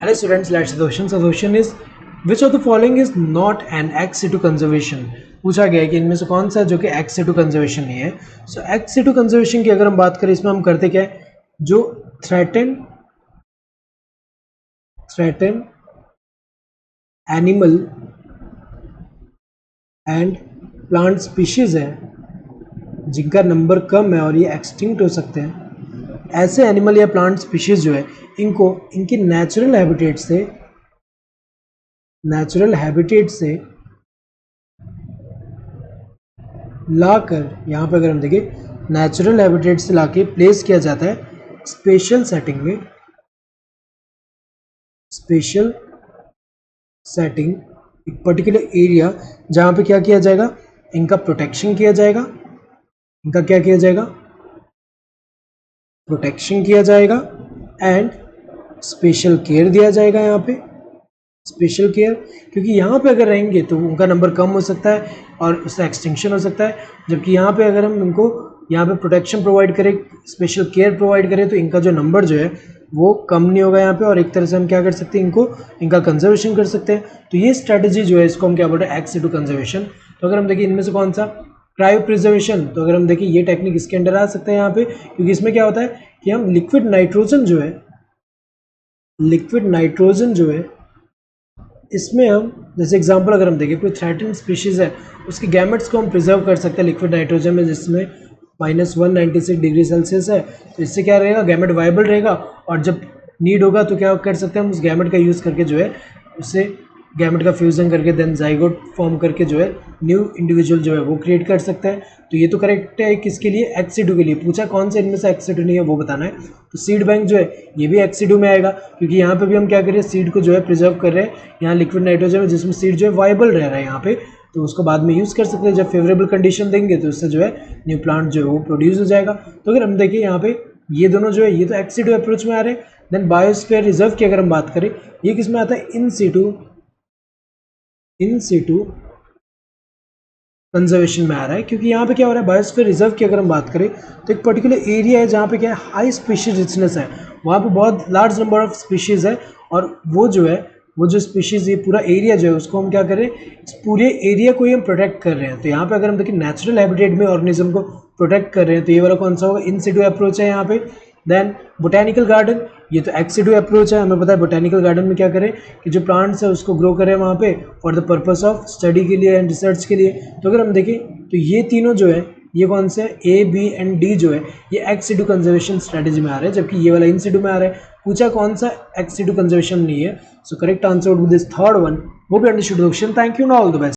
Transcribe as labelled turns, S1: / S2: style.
S1: Hello students, let's see the question. So the question is which of the following is not an ex situ conservation. पूछा गया है कि इनमें से कौन सा जो कि एक्स सिटू कंजर्वेशन नहीं है. सो एक्स सिटू कंजर्वेशन की अगर हम बात करें इसमें हम करते क्या है, जो threaten animal and plant species है जिनका नंबर कम है और ये एक्सटिंक्ट हो सकते हैं, ऐसे एनिमल या प्लांट स्पीशीज जो है इनको इनकी नेचुरल हैबिटेट से लाकर, यहाँ पे अगर हम देखें नेचुरल हैबिटेट से लाके प्लेस किया जाता है स्पेशल सेटिंग एक पर्टिकुलर एरिया, जहाँ पे क्या किया जाएगा, इनका प्रोटेक्शन किया जाएगा. इनका क्या किया जाएगा, प्रोटेक्शन किया जाएगा एंड स्पेशल केयर दिया जाएगा. यहाँ पे स्पेशल केयर, क्योंकि यहाँ पे अगर रहेंगे तो उनका नंबर कम हो सकता है और उससे एक्सटिंक्शन हो सकता है, जबकि यहाँ पे अगर हम इनको यहाँ पे प्रोटेक्शन प्रोवाइड करें, स्पेशल केयर प्रोवाइड करें, तो इनका जो नंबर जो है वो कम नहीं होगा यहाँ पे, और एक तरह से हम क्या कर सकते हैं, इनका कंजर्वेशन कर सकते हैं. तो ये स्ट्रैटेजी जो है इसको हम क्या बोलते हैं, एक्स सिटू कंजर्वेशन. तो अगर हम देखिए इनमें से कौन सा क्रायो प्रिजर्वेशन, तो अगर हम देखिए ये टेक्निक इसके अंडर आ सकता है यहाँ पे, क्योंकि इसमें क्या होता है कि हम लिक्विड नाइट्रोजन जो है इसमें हम जैसे एग्जांपल अगर हम देखें कोई थ्रेटन स्पीशीज़ है उसके गैमेट्स को हम प्रिजर्व कर सकते हैं लिक्विड नाइट्रोजन में, जिसमें -196 डिग्री सेल्सियस है. तो इससे क्या रहेगा, गैमेट वाइबल रहेगा, और जब नीड होगा तो क्या कर सकते हैं हम उस गैमेट का यूज़ करके जो है उससे गैमेट का फ्यूजन करके देन जाइगोट फॉर्म करके जो है न्यू इंडिविजुअल जो है वो क्रिएट कर सकते हैं. तो ये तो करेक्ट है किसके लिए, एक्स सिटू के लिए. पूछा कौन से इनमें से एक्स सिटू नहीं है वो बताना है. तो सीड बैंक जो है ये भी एक्स सिटू में आएगा, क्योंकि यहाँ पे भी हम क्या कर रहे हैं, सीड को जो है प्रिजर्व कर रहे हैं यहाँ लिक्विड नाइट्रोजन में, जिसमें सीड जो है वाइबल रह रहा है यहाँ पे, तो उसको बाद में यूज़ कर सकते हैं. जब फेवरेबल कंडीशन देंगे तो उससे जो है न्यू प्लांट जो है वो प्रोड्यूस हो जाएगा. तो अगर हम देखिए यहाँ पे ये दोनों जो है ये तो एक्स सिटू अप्रोच में आ रहे हैं. देन बायोस्फीयर रिजर्व की अगर हम बात करें, ये किस में आता है, इन सिटू कंजर्वेशन में आ रहा है. क्योंकि यहाँ पे क्या हो रहा है, बायोस्फीयर रिजर्व की अगर हम बात करें तो एक पर्टिकुलर एरिया है जहाँ पे क्या है, हाई स्पीशीज रिचनेस है, वहाँ पे बहुत लार्ज नंबर ऑफ स्पीशीज है, और वो जो स्पीशीज, ये पूरा एरिया जो है उसको हम क्या कर रहे हैं, इस पूरे एरिया को ही हम प्रोटेक्ट कर रहे हैं. तो यहाँ पे अगर हम देखें नेचुरल हैबिटेट में ऑर्गेनिज्म को प्रोटेक्ट कर रहे हैं, तो ये वाला कौन सा होगा, इन सिटू अप्रोच है यहाँ पे. देन बोटेनिकल गार्डन, ये तो एक्स सिटू अप्रोच है. हमें पता है बोटेनिकल गार्डन में क्या करें कि जो प्लांट्स है उसको ग्रो करें वहाँ पे for the purpose of study के लिए एंड रिसर्च के लिए. तो अगर हम देखें तो ये तीनों जो है ये कौन से ए बी एंड डी जो है ये एक्स सिटू कंजर्वेशन स्ट्रेटेजी में आ रहे हैं, जबकि ये वाला इन सिटू में आ रहा है. पूछा कौन सा एक्स सिटू कंजर्वेशन नहीं है, so correct answer would be this third one. वो भी understood question. Thank you, all the best.